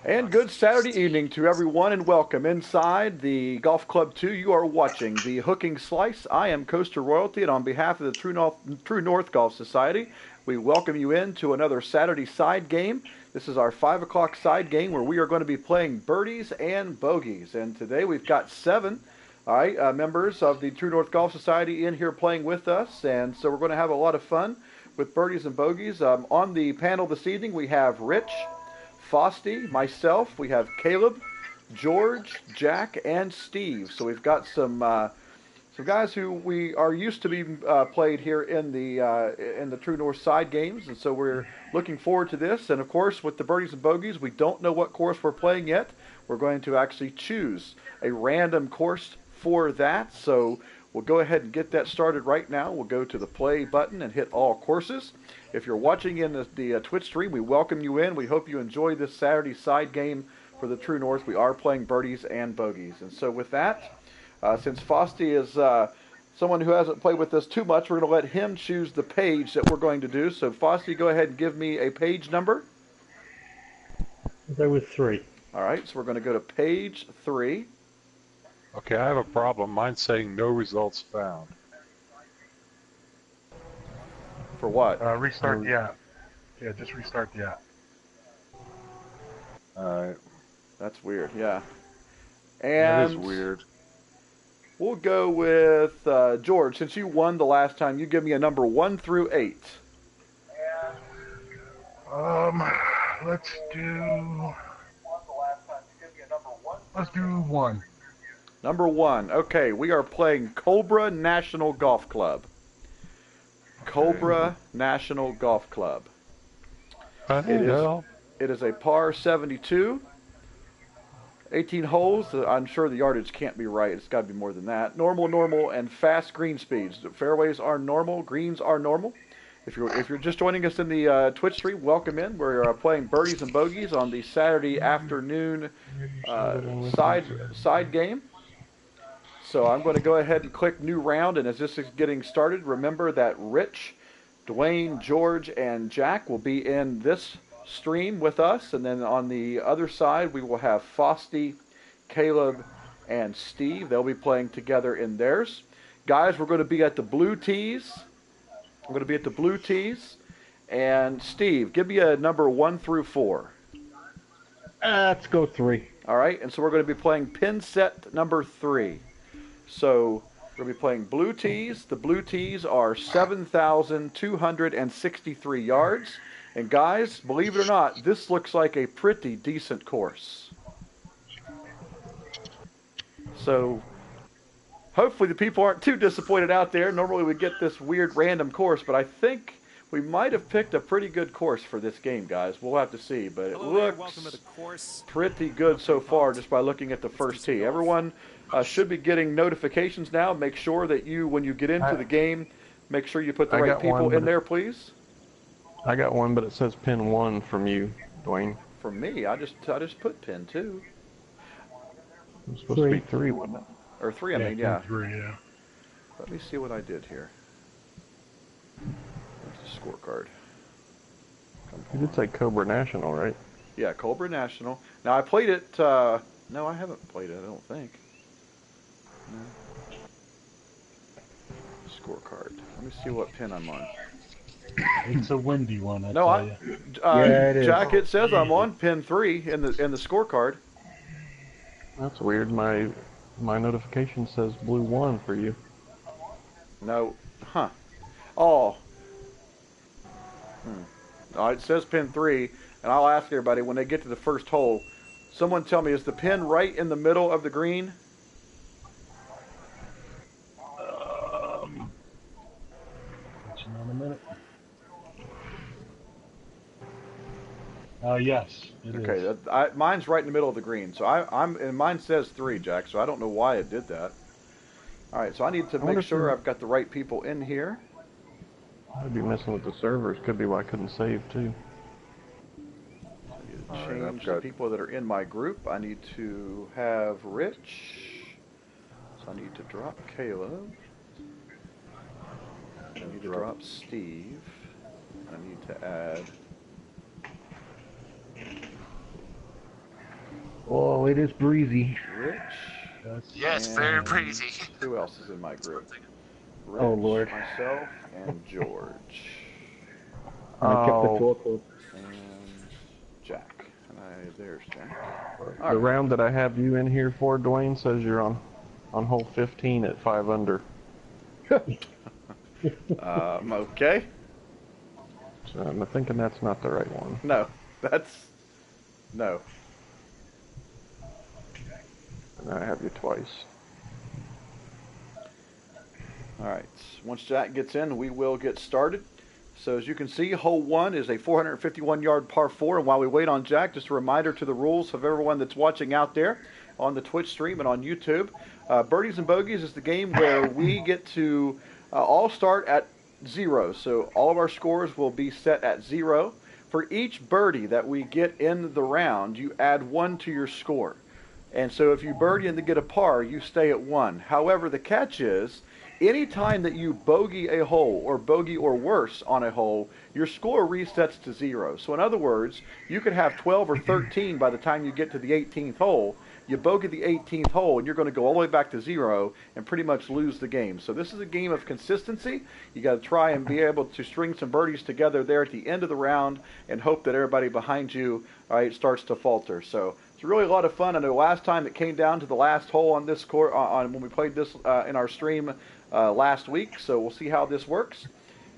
And good Saturday evening to everyone, and welcome inside the Golf Club 2. You are watching the Hooking Slice. I am Coaster Royalty, and on behalf of the True North Golf Society, we welcome you into another Saturday side game. This is our 5 o'clock side game where we are going to be playing Birdies and Bogeys. And today we've got 7 members of the True North Golf Society in here playing with us, and so we're going to have a lot of fun with Birdies and Bogeys. On the panel this evening, we have Rich, Fosty, myself, we have Caleb, George, Jack, and Steve. So we've got some guys who we are used to being played here in the True North side games, and so we're looking forward to this. And of course, with the Birdies and Bogeys, we don't know what course we're playing yet. We're going to actually choose a random course for that. So we'll go ahead and get that started right now. We'll go to the play button and hit all courses. If you're watching in the Twitch stream, we welcome you in. We hope you enjoy this Saturday side game for the True North. We are playing Birdies and Bogeys. And so with that, since Fosty is someone who hasn't played with us too much, we're going to let him choose the page that we're going to do. So Fosty, go ahead and give me a page number. There was 3. All right, so we're going to go to page 3. Okay, I have a problem. Mine's saying no results found. For what? Restart the app. Yeah, just restart the app. Alright. That's weird, yeah. That And is weird. we'll go with George. Since you won the last time, you give me a number 1 through 8. Let's do 1. Number 1. Okay, we are playing Cobra National Golf Club. Cobra National Golf Club. It is a par 72. 18 holes. I'm sure the yardage can't be right. It's got to be more than that. Normal, and fast green speeds. The fairways are normal. Greens are normal. If you're just joining us in the Twitch stream, welcome in. We're playing Birdies and Bogeys on the Saturday afternoon side game. So I'm going to go ahead and click new round, and as this is getting started, remember that Rich, Dwayne, George, and Jack will be in this stream with us, and then on the other side we will have Fosty, Caleb, and Steve. They'll be playing together in theirs. Guys, we're going to be at the blue tees. We're going to be at the blue tees. And Steve, give me a number 1 through 4. Let's go 3. All right, and so we're going to be playing pin set number 3. So we're going to be playing blue tees. The blue tees are 7,263 yards. And guys, believe it or not, this looks like a pretty decent course. So hopefully the people aren't too disappointed out there. Normally we get this weird random course, but I think we might have picked a pretty good course for this game, guys. We'll have to see, but it looks pretty good so far just by looking at the first tee. Everyone should be getting notifications now. Make sure that when you get into the game, make sure you put the right people in there, please. I got one, but it says pin 1 from you, Dwayne. From me, I just put pin 2. It's supposed to be 3, wasn't it? Or 3, I mean, yeah. 3, yeah. Let me see what I did here. There's the scorecard. You did say Cobra National, right? Yeah, Cobra National. Now, I played it, no, I haven't played it, I don't think. No. Scorecard. Let me see what pin I'm on. It's a windy one, I No, tell you. Yeah, it is. Jack, it says I'm on pin 3 in the scorecard. That's weird. My notification says blue 1 for you. No, Oh. It says pin 3, and I'll ask everybody when they get to the first hole. Someone tell me, is the pin right in the middle of the green? In a minute. Yes, it is. Okay, mine's right in the middle of the green, so and mine says 3, Jack. So I don't know why it did that. All right, so I need to make sure I've got the right people in here. I'd be messing with the servers. Could be why I couldn't save too. I need to change the people that are in my group. I need to have Rich. So I need to drop Caleb. I need to drop Steve. I need to add Oh, it is breezy. Rich. Yes, very breezy. Who else is in my group? Rich, Oh, Lord. myself, and George. And I kept the Oh, tour club. And Jack. There's Jack. the round that I have you in here for, Dwayne, says you're on hole 15 at 5 under. Okay. So I'm thinking that's not the right one. No, no. And I have you twice. All right. Once Jack gets in, we will get started. So as you can see, hole 1 is a 451-yard par 4. And while we wait on Jack, just a reminder to the rules of everyone that's watching out there on the Twitch stream and on YouTube. Birdies and Bogeys is the game where we get to all start at 0. So all of our scores will be set at 0. For each birdie that we get in the round, you add 1 to your score. And so if you birdie and then get a par, you stay at 1. However, the catch is, any time that you bogey a hole or bogey or worse on a hole, your score resets to 0. So in other words, you could have 12 or 13 by the time you get to the 18th hole. You bogey the 18th hole, and you're going to go all the way back to 0 and pretty much lose the game. So this is a game of consistency. You got to try and be able to string some birdies together there at the end of the round and hope that everybody behind you, all right, starts to falter. So it's really a lot of fun. I know last time it came down to the last hole on this court when we played this in our stream last week. So we'll see how this works.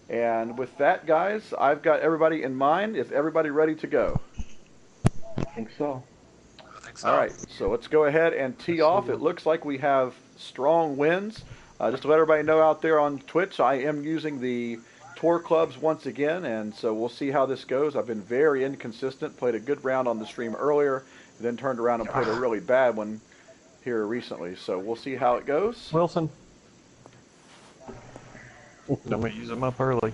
And with that, guys, I've got everybody in mind. Is everybody ready to go? I think so. All right, so let's go ahead and tee off. It looks like we have strong winds. Just to let everybody know out there on Twitch, I am using the tour clubs once again, and so we'll see how this goes. I've been very inconsistent, played a good round on the stream earlier, then turned around and played a really bad one here recently. So we'll see how it goes. Wilson. I'm going to use them up early.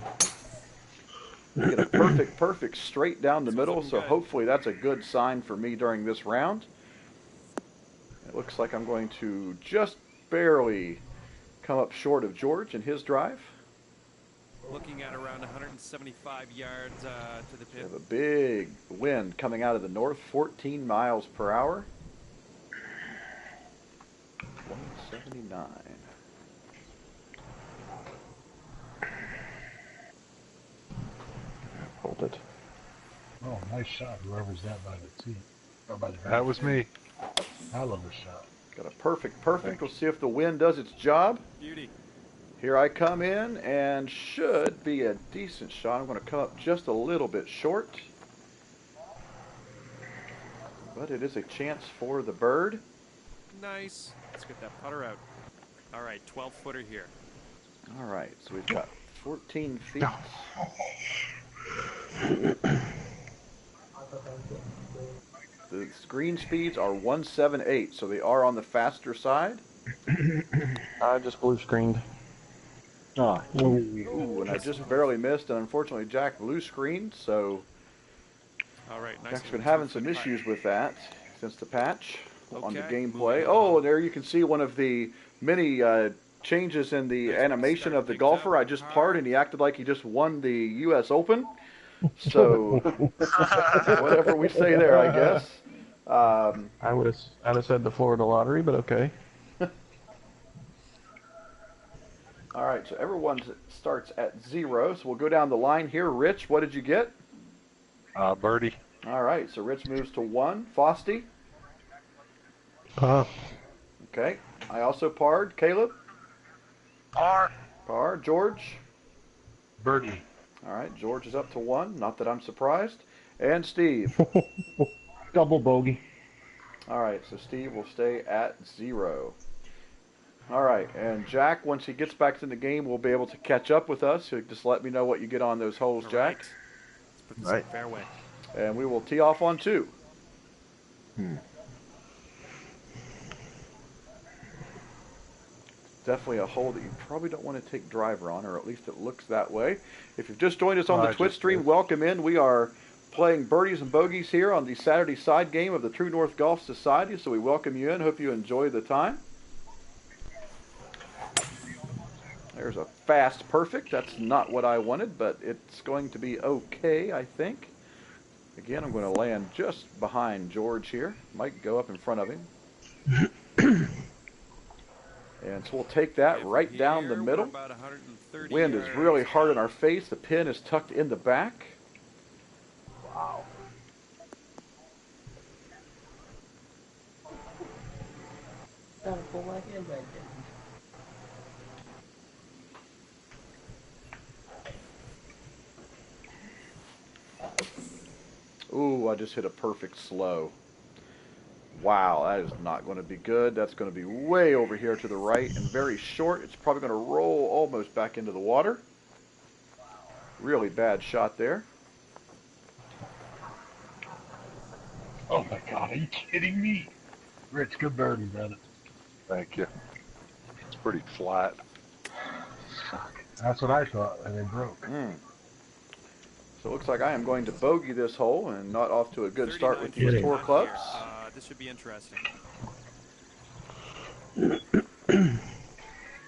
We get a perfect straight down the middle, so hopefully that's a good sign for me during this round. It looks like I'm going to just barely come up short of George in his drive. Looking at around 175 yards to the We pin. have a big wind coming out of the north, 14 miles per hour. 179. Hold it. Oh, nice shot, whoever's that by the tee. Or by the That was me. Hell of a shot. Got a perfect. We'll see if the wind does its job. Beauty. Here I come in, and should be a decent shot. I'm going to come up just a little bit short. But it is a chance for the bird. Nice. Let's get that putter out. All right, 12-footer here. All right, so we've got 14 feet. The green speeds are 178, so they are on the faster side. I just blue screened. Ah, Ooh, and I just barely missed, and unfortunately Jack blue screened, so All right, nice. Jack's been having some issues with that since the patch on the Okay, gameplay. moving Oh, on. there you can see one of the many changes in the animation of the golfer. I just parred, and he acted like he just won the U.S. Open. So whatever we say there, I guess. I'd have said the Florida lottery, but okay. All right, so everyone starts at 0. So we'll go down the line here. Rich, what did you get? Birdie. All right, so Rich moves to 1. Fosty? Par. Okay. I also parred. Caleb? Par. Par. George? Birdie. All right, George is up to 1. Not that I'm surprised. And Steve? double bogey. All right, so Steve will stay at 0. All right, and Jack, once he gets back in the game, will be able to catch up with us. So just let me know what you get on those holes, All Jack. right. Let's put this in fairway. And we will tee off on 2. Definitely a hole that you probably don't want to take driver on, or at least it looks that way. If you've just joined us on the I Twitch just stream, did. welcome in. We are playing Birdies and Bogeys here on the Saturday side game of the True North Golf Society, so we welcome you in. Hope you enjoy the time. There's a fast perfect. That's not what I wanted, but it's going to be okay, I think. Again, I'm going to land just behind George here. Might go up in front of him. And so we'll take that And right from down the here, we're middle. about 130 Wind is yards really hard out. in our face. The pin is tucked in the back. Wow. Gotta pull my hand right there. Ooh, I just hit a perfect slow. Wow, that is not going to be good. That's going to be way over here to the right and very short. It's probably going to roll almost back into the water. Really bad shot there. Oh my God, are you kidding me? Rich, good birdie, brother. Thank you. It's pretty flat. That's what I thought, and it broke. So it looks like I am going to bogey this hole and not off to a good start with 39 these feet tour out clubs. here. This should be interesting.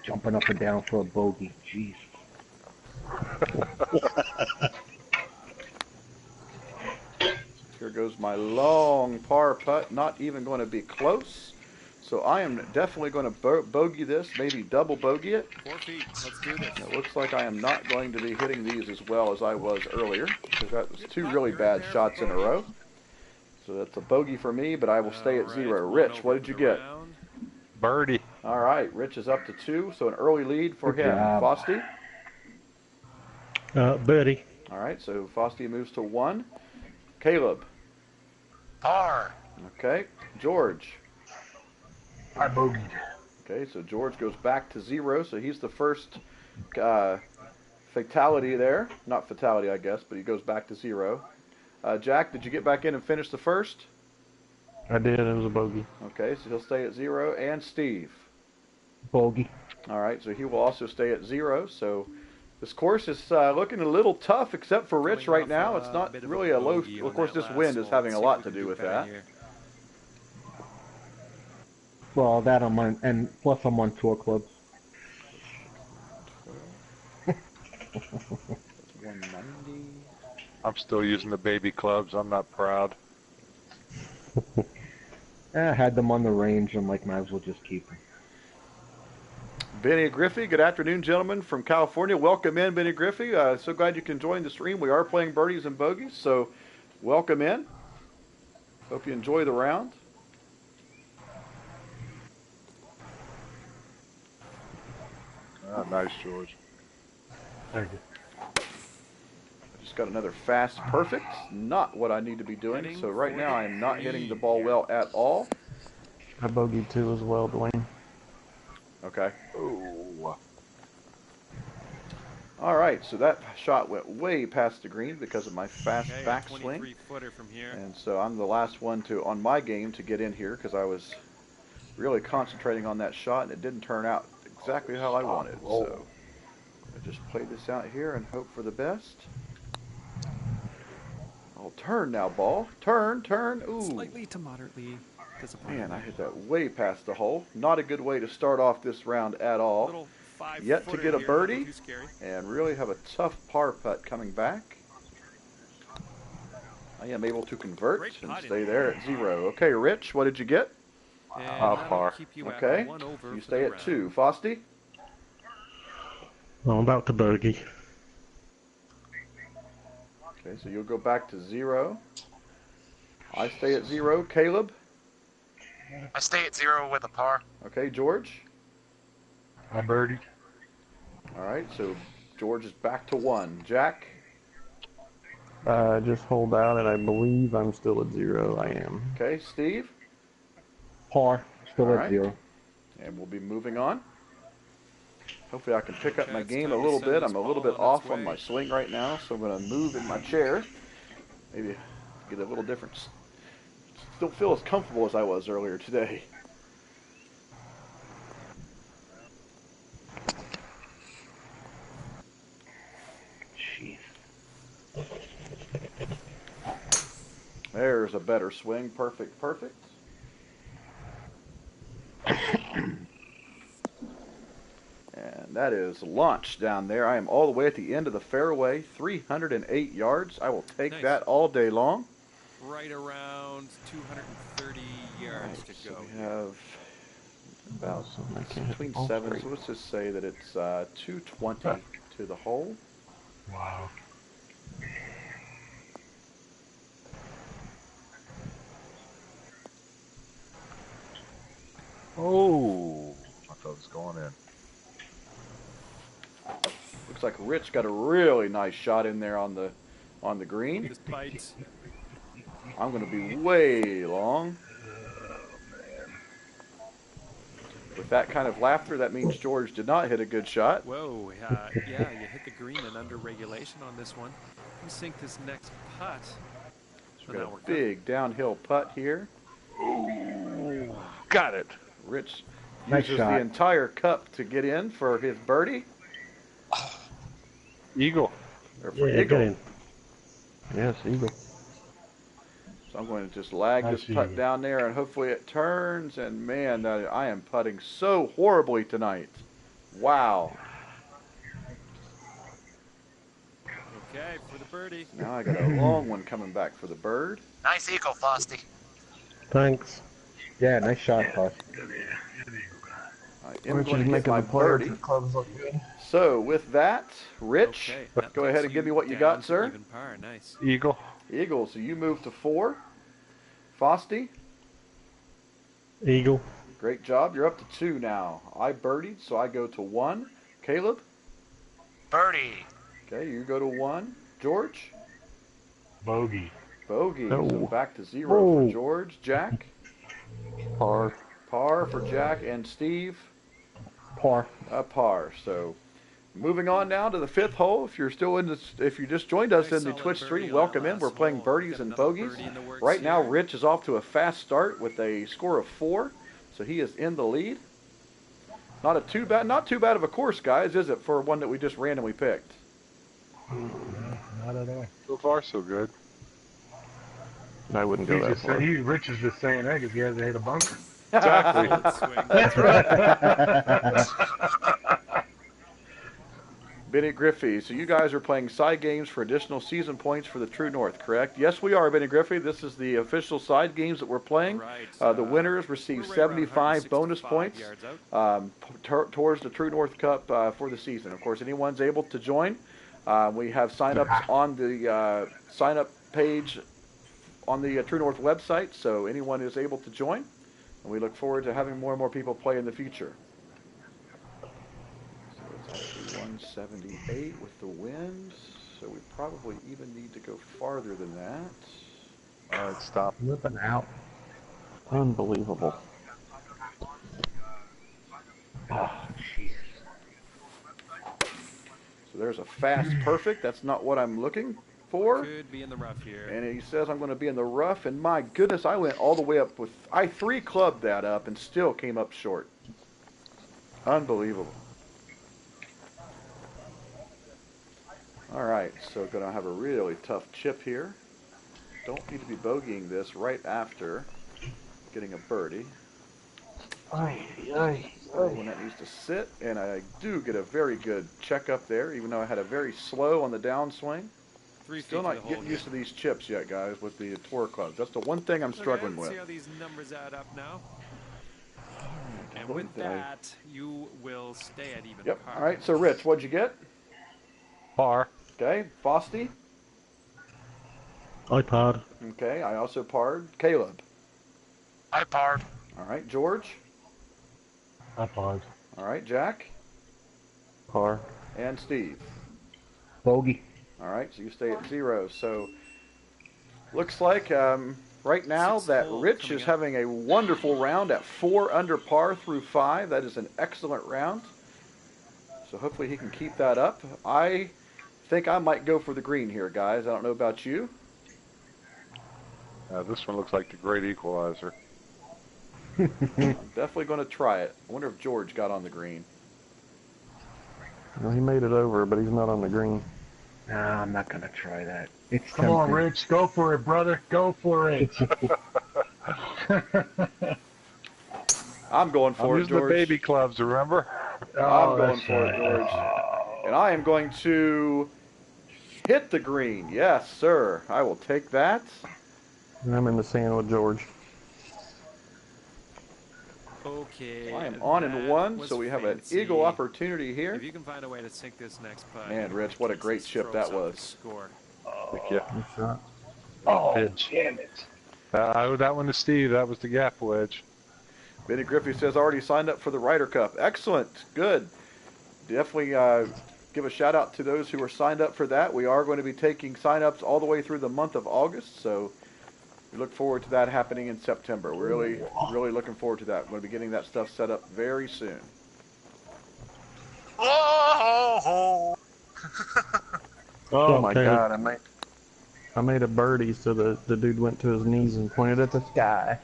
Jumping up and down for a bogey. Jeez. Here goes my long par putt, not even going to be close. So I am definitely going to bogey this, maybe double bogey it. 4 feet. Let's do this. It looks like I am not going to be hitting these as well as I was earlier, because that was two putt, really you're bad in there shots for in a bogey. row. So that's a bogey for me, but I will stay at All right, 0. one Rich, what over did you the get? round. Birdie. All right, Rich is up to 2, so an early lead for Good him. job. Fosty? Birdie. All right, so Fosty moves to 1. Caleb? Par. Okay. George? I bogeyed. Okay, so George goes back to 0, so he's the first fatality there. Not fatality, I guess, but he goes back to 0. Jack, did you get back in and finish the first? I did. It was a bogey. Okay, so he'll stay at 0. And Steve? Bogey. All right, so he will also stay at 0. So this course is looking a little tough, except for Rich Coming right now. off It's a not bit of really a low. bogey Of on course, that this last wind is hole. having a Let's see if lot we to can do with better that. here. Well, that I'm on, and plus I'm on tour clubs. 190. I'm still using the baby clubs. I'm not proud. I had them on the range. I'm like, might as well just keep them. Benny Griffey, good afternoon, gentlemen from California. Welcome in, Benny Griffey. So glad you can join the stream. We are playing birdies and bogeys, so welcome in. Hope you enjoy the round. Ah, nice, George. Thank you. Just got another fast perfect. Not what I need to be doing. Heading So right now I am not 43. hitting the ball well at all. I bogeyed 2 as well, Dwayne. Okay. Oh, All right. So that shot went way past the green because of my fast Okay, a backswing. 23-footer from here. And so I'm the last one on my game to get in here because I was really concentrating on that shot and it didn't turn out exactly how I wanted. So I just play this out here and hope for the best. I'll turn now, ball. Turn. Ooh. Slightly to moderately disappointing. Man, I hit that way past the hole. Not a good way to start off this round at all. Little 5-footer Yet to get a here, birdie. nothing too scary. And really have a tough par putt coming back. I am able to convert Great and putting. stay there at 0. Okay, Rich, what did you get? And How that'll far? keep you at Okay, 1 over you for stay the at round. 2. Fosty? I'm about to bogey. Okay, so you'll go back to 0. I stay at 0. Caleb? I stay at 0 with a par. Okay, George? I birdied. All right, so George is back to 1. Jack? Just hold out, and I believe I'm still at 0. I am. Okay, Steve? Par. Still All at right. 0. And we'll be moving on. Hopefully I can pick up Okay, my it's game time a to little send bit. this I'm a little ball bit on its off on way. my swing right now, so I'm going to move in my chair. Maybe get a little different. Don't feel as comfortable as I was earlier today. Jeez. There's a better swing. Perfect. And that is launched down there. I am all the way at the end of the fairway, 308 yards. I will take Nice. that all day long. right around 230 yards to go. So we have about I can't hit the between ball 7, straight. so let's just say that it's 220 to the hole. Wow. Oh, I thought it was going in. Looks like Rich got a really nice shot in there on the green. This bites. I'm going to be way long. With that kind of laughter, that means George did not hit a good shot. Whoa, yeah, you hit the green and under regulation on this one. You sink this next putt. So we got a big downhill putt here. Ooh, got it. Rich Nice uses shot. the entire cup to get in for his birdie. Eagle. Or for Yeah, eagle. get in. Yes, eagle. So I'm going to just lag I this see. putt down there, and hopefully it turns. And man, I am putting so horribly tonight. Wow. Okay, for the birdie. Now I got a long one coming back for the bird. Nice eagle, Frosty. Thanks. Yeah, nice shot, Foss. I am Rich going is to get making my the players birdie. and clubs look good. So with that, Rich, Okay, that go ahead puts and give me what you down got, to sir. Even par, nice. Eagle. Eagle, so you move to 4. Frosty, Eagle. great job. You're up to 2 now. I birdied, so I go to 1. Caleb, Birdie. okay, you go to 1. George, Bogey. bogey, so Oh. back to 0 Whoa. for George. Jack, Par. par for Jack, and Steve, Par. a par. So moving on now to the 5th hole. If you're still in this, if you just joined us Nice in the solid Twitch birdie stream, on welcome that in. We're last playing hole. birdies Got and another bogeys. birdie in the works Right now, here. Rich is off to a fast start with a score of 4, so he is in the lead. Not too bad of a course, guys, is it, for one that we just randomly picked? Not at all. So far, so good. I wouldn't go that far. Rich is just saying that because he hasn't hit a bunker. Exactly. Good swing. That's right. Benny Griffey, so you guys are playing side games for additional season points for the True North, correct? Yes, we are, Benny Griffey. This is the official side games that we're playing. Right. The winners receive We're right around 75 bonus 165 points yards out. towards the True North Cup for the season. Of course, anyone's able to join. We have sign-ups on the sign-up page on the True North website, so anyone is able to join. And we look forward to having more and more people play in the future. So it's actually 178 with the wind, so we probably even need to go farther than that. All right, stop. Whipping out. Unbelievable. Oh, jeez. So there's a fast perfect. That's not what I'm looking for. Could be in the rough here. And he says I'm going to be in the rough, and my goodness, I went all the way up with, I 3-clubbed that up and still came up short. Unbelievable. All right, so going to have a really tough chip here. Don't need to be bogeying this right after getting a birdie. When that needs to sit, and I do get a very good check up there, even though I had a very slow on the downswing. 3 feet Still to the not hole getting here. used to these chips yet, guys, with the tour clubs. That's the one thing I'm struggling Okay, with. let's see how these numbers add up now. And believe with that I- that, you will stay at even Yep. par. All right. So, Rich, what'd you get? Par. Okay. Fosty. iPod. Okay. I also parred. Caleb. I parred. All right. George. I paused. All right. Jack. Par. And Steve. Bogey. All right. So you stay at 0. So, looks like right now Sixth that hole Rich coming is up. having a wonderful round at 4 under par through 5. That is an excellent round. So hopefully he can keep that up. I think I might go for the green here, guys. I don't know about you. This one looks like the great equalizer. I'm definitely going to try it. I wonder if George got on the green. Well, he made it over, but he's not on the green. Nah, I'm not gonna try that. It's Come on, tempting. Rich. Go for it, brother. Go for it. I'm going for I'm it, using the George. baby clubs, remember? I'm going that's for it, right. George. And I am going to hit the green. Yes, sir. I will take that. And I'm in the sand with George. Okay. I am on and that one, was so we have fancy. an eagle opportunity here. If you can find a way to sink this next putt. Man, Rich, what a great this chip throws that up was. the Score. Thank you. Good shot. Oh, Pitch. damn it. I owe that one to Steve. That was the gap wedge. Benny Griffey says already signed up for the Ryder Cup. Excellent. Good. Definitely give a shout out to those who are signed up for that. We are going to be taking sign-ups all the way through the month of August, so we look forward to that happening in September. We're really looking forward to that. We're going to be getting that stuff set up very soon. Oh, Oh my God! I made a birdie, so the dude went to his knees and pointed at the sky.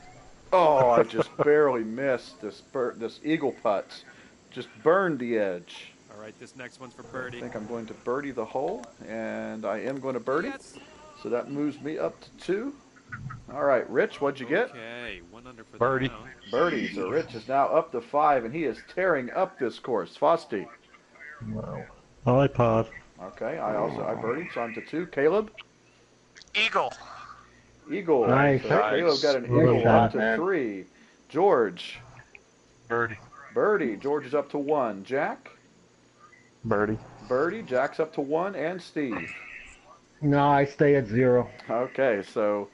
Oh, I just barely missed this eagle putt. Just burned the edge. All right, this next one's for I birdie. think I'm going to birdie the hole, and I am going to birdie. Yes. So that moves me up to 2. All right, Rich, what'd you get? Okay, 1 under for Birdie. the round. Birdie. So Rich is now up to 5, and he is tearing up this course. Fosty. Wow. I parred. Okay, I birdied, so I'm to 2. Caleb. Eagle. Eagle. Nice. So Caleb got an Good eagle shot, up to man. 3. George. Birdie. Birdie. George is up to 1. Jack. Birdie. Birdie. Jack's up to 1, and Steve. No, I stay at 0. Okay, so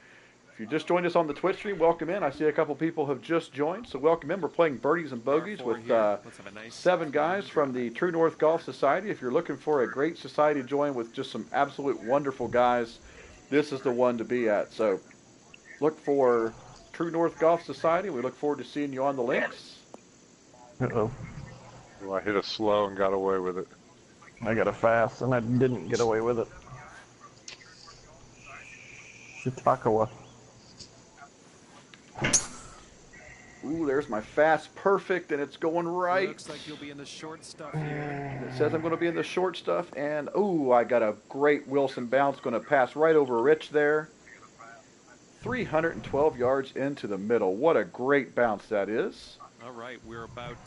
if you just joined us on the Twitch stream, welcome in. I see a couple people have just joined, so welcome in. We're playing Birdies and Bogeys Par 4 with here. Let's have a nice 7 guys from the True North Golf Society. If you're looking for a great society to join with just some absolute wonderful guys, this is the one to be at. So look for True North Golf Society. We look forward to seeing you on the links. Uh-oh. Well, I hit a slow and got away with it. I got a fast, and I didn't get away with it. Chautauqua. Ooh, there's my fast perfect, and it's going right. Looks like you'll be in the short stuff here. It says I'm going to be in the short stuff, and ooh, I got a great Wilson bounce, going to pass right over Rich there. 312 yards into the middle. What a great bounce that is. All right, we're about.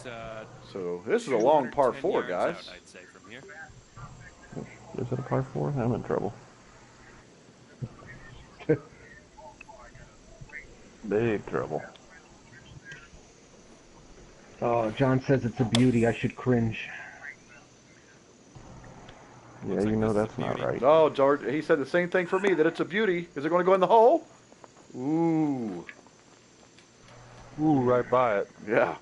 So this is a long par 210 4, yards guys. out, I'd say from here. Is it a par 4? I'm in trouble. Big trouble. Oh, John says it's a beauty. I should cringe. Yeah, you know that's not right. Oh, George, he said the same thing for me, that it's a beauty. Is it going to go in the hole? Ooh. Ooh, right by it. Yeah.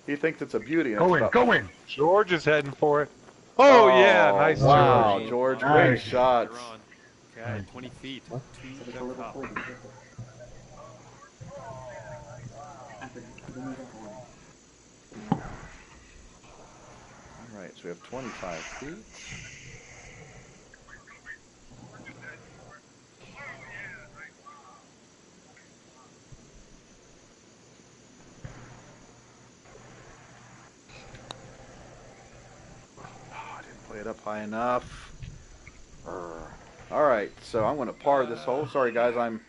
He thinks it's a beauty. and Go it's in, about- go in. George is heading for it. Oh, yeah, nice Wow, George. George, Nice. great shots. You're on. Okay, 20 feet to the cup. All right, so we have 25 feet. Oh, I didn't play it up high enough. All right, so I'm going to par this hole. Sorry, guys, I'm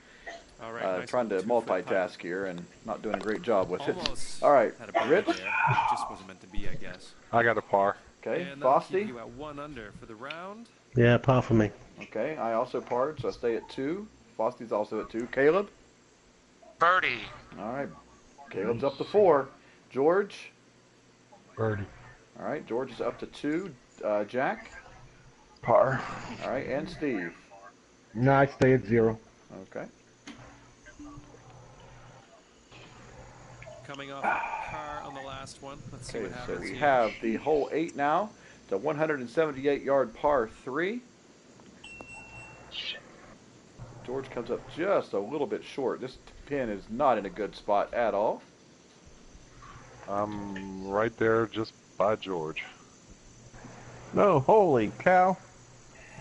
All right, nice trying to little 2-foot putt. multitask here and not doing a great job with it. Almost All right, had a birdie Rich. there. It just wasn't meant to be, I guess. I got a par. Okay, And that'll keep Frosty. you at 1 under for the round. Yeah, par for me. Okay, I also parred, so I stay at 2. Fosty's also at 2. Caleb. Birdie. All right, Caleb's up to 4. George. Birdie. All right, George is up to 2. Jack. Par. All right, and Steve. No, I stay at 0. Okay. Coming off a par on the last one. Let's see Okay, what so happens we here. have the hole 8 now. The 178-yard par 3. George comes up just a little bit short. This pin is not in a good spot at all. I'm right there just by George. No, holy cow.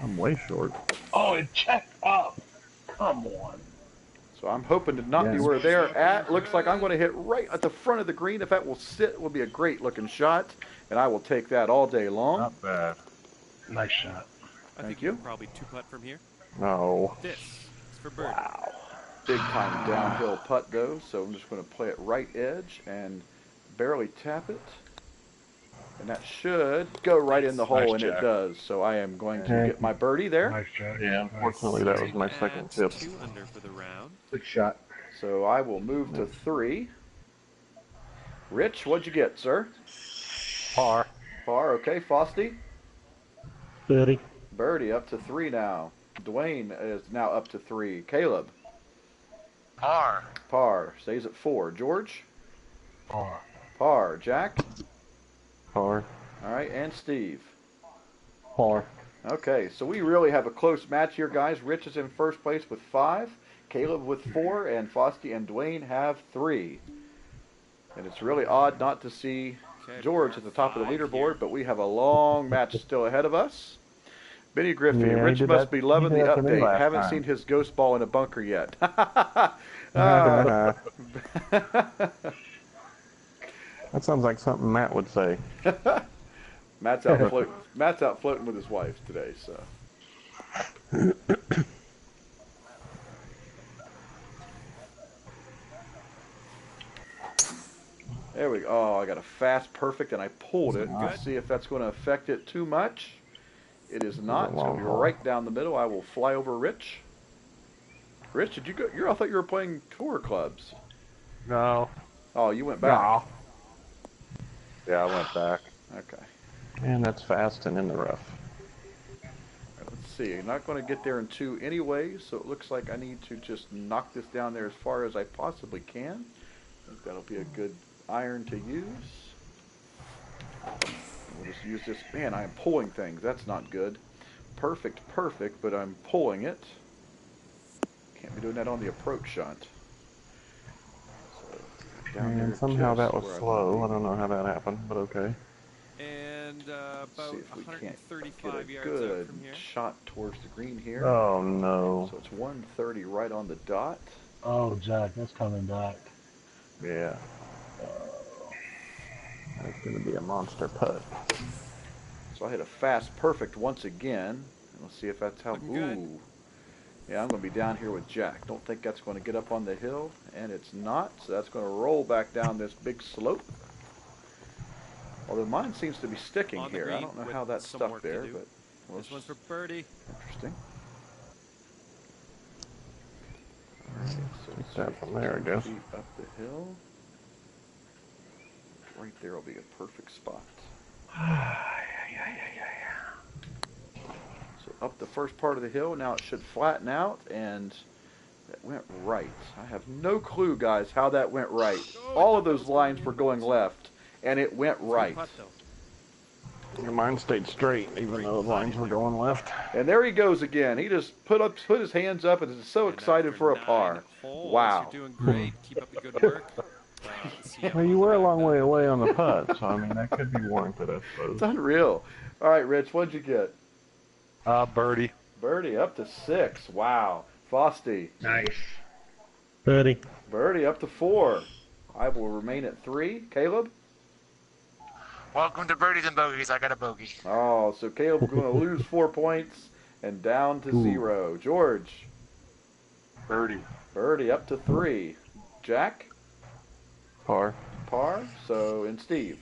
I'm way short. Oh, it checked up. Come on. So I'm hoping to not be Yeah. where they're at. Looks like I'm going to hit right at the front of the green. If that will sit, it will be a great looking shot, and I will take that all day long. Not bad. Nice shot. I Thank think you. you can probably 2-putt from here. No. This is for birdie. Big time downhill putt though, so I'm just going to play it right edge and barely tap it. And that should go right in the hole, Nice and it jack. does. So I am going to get my birdie there. Nice shot. Yeah, unfortunately, that was my second At tip. 2 under for the round. Good shot. So I will move to 3. Rich, what'd you get, sir? Par. Par, okay. Fosty? Birdie. Birdie up to 3 now. Dwayne is now up to 3. Caleb? Par. Par. Stays at 4. George? Par. Par. Jack? Par. All right. And Steve? Par. Okay, so we really have a close match here, guys. Rich is in first place with 5. Caleb with 4. And Fosty and Dwayne have 3. And it's really odd not to see Okay, George at the top of the 5 leaderboard, here. but we have a long match still ahead of us. Benny Griffey, Yeah, he Rich did must that- be loving he the did that to me update. last Haven't time. seen his ghost ball in a bunker yet. That sounds like something Matt would say. Matt's out floating with his wife today, so. There we go. Oh, I got a fast perfect, and I pulled it. Let's see if that's going to affect it too much. It is not. It's going to be right down the middle. I will fly over Rich. Rich, did you go? I thought you were playing tour clubs. No. Oh, you went back. Yeah, I went back. Okay. And that's fast and in the rough. Let's see. I'm not going to get there in 2 anyway, so it looks like I need to just knock this down there as far as I possibly can. I think that'll be a good iron to use. We'll just use this. Man, I am pulling things. That's not good. Perfect, but I'm pulling it. Can't be doing that on the approach shot. So, down there And somehow just that was where I slow. want I don't know how that happened, but okay. And about See if we can't get 135 a yards out good from here. shot towards the green here. Oh no. So it's 130 right on the dot. Oh, Jack, that's coming back. Yeah. That's gonna be a monster putt. So I hit a fast perfect once again. And let's see if that's how. Looking good. Ooh. Yeah, I'm going to be down here with Jack. Don't think that's going to get up on the hill, and it's not. So that's going to roll back down this big slope. Although mine seems to be sticking On the here. I green don't know with how that's some stuck work to there, do. but well, This one's for birdie. interesting. All right, so Take that from there, I guess. feet up the hill. Right there will be a perfect spot. So up the first part of the hill, now it should flatten out, and that went right. I have no clue, guys, how that went right. All of those lines were going left, and it went right. Putt, though. Your mind stayed straight, even though the lines were going left. And there he goes again. He just put his hands up and is so And excited after for a 9 par. holes, Wow. You're doing great. Keep up the good work. Let's see how Well, you long were a that long does. way away on the putt, so I mean that could be warranted, I It's suppose. unreal. All right, Rich, what'd you get? Birdie. Birdie up to 6. Wow. Fosty. Nice. Birdie. Birdie up to 4. I will remain at 3. Caleb? Welcome to Birdies and Bogeys. I got a bogey. Oh, so Caleb's going to lose 4 points and down to 0. George? Birdie. Birdie up to 3. Jack? Par. Par. So, and Steve?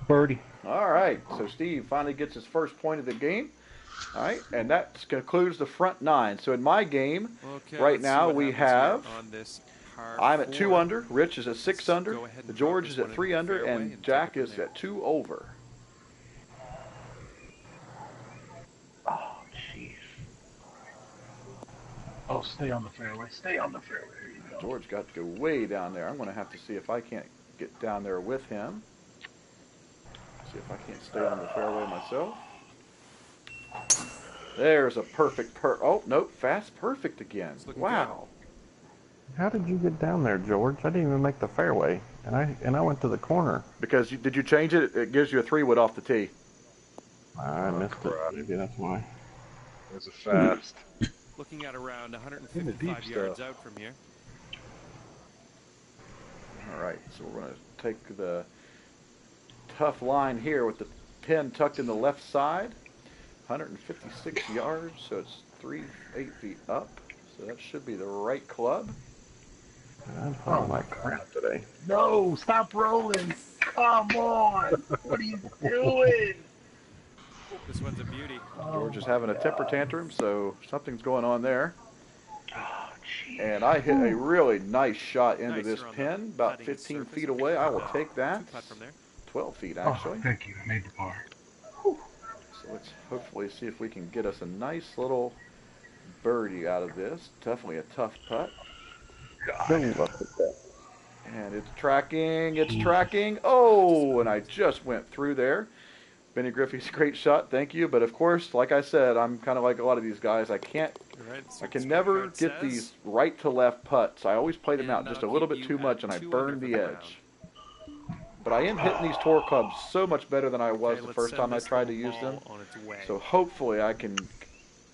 Birdie. All right, so Steve finally gets his first point of the game. All right, and that concludes the front 9. So in my game, Okay, right let's see now what we happens here have, on this par I'm at 2 4. under, Rich is at 6 under, go ahead and George drop is this at one 3 into the under, fairway and and Jack take it is from there. at 2 over. Oh, jeez. Oh, stay on the fairway. Stay on the fairway. There you go. George got to go way down there. I'm going to have to see if I can't get down there with him. See if I can't stay on the fairway myself. There's a perfect oh, nope, fast perfect again. looking Wow. How did you get down there, George? I didn't even make the fairway, and I went to the corner. Because did you change it? It gives you a 3-wood off the tee. I missed it. Maybe that's why. There's a fast. Looking at around In the deep 155 yards stuff. out from here. All right, so we're going to take the tough line here with the pin tucked in the left side. 156 yards, so it's 8 feet up. So that should be the right club. I'm pulling like crap today. No, stop rolling. Come on! What are you doing? This one's a beauty. George is having a temper tantrum, so something's going on there. Oh, jeez. And I hit a really nice shot into Nice, this you're on the pin, about putting 15 surface. feet away. I will take that. Two putt from there. 12 feet, Oh, actually. thank you. I made the par. So let's hopefully see if we can get us a nice little birdie out of this. Definitely a tough putt. God. And it's tracking, it's tracking. Oh, and I just went through there. Benny Griffey's a great shot, thank you. But of course, like I said, I'm kind of like a lot of these guys. I can never get these right to left putts. I always play them out just a little bit too much, and I burn the edge. But I am hitting these tour clubs so much better than I was the first time I tried to use them. So hopefully I can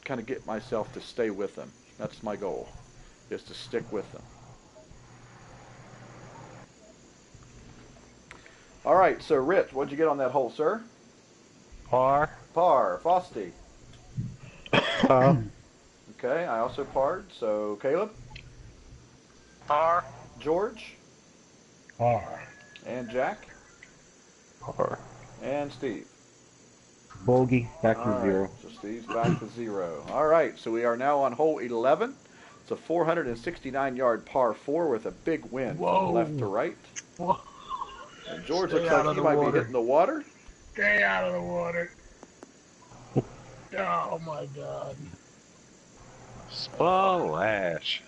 kind of get myself to stay with them. That's my goal, is to stick with them. All right, so Rich, what'd you get on that hole, sir? Par. Par. Frosty. Okay, I also parred. So Caleb? Par. George? Par. And Jack? Par. And Steve? Bogey, back to All right, 0. so Steve's back to 0. All right, so we are now on hole 11. It's a 469-yard par 4 with a big wind from left to right. Whoa. And George Stay looks out like of he the might water. be hitting the water. Stay out of the water. Oh, my God. Splash.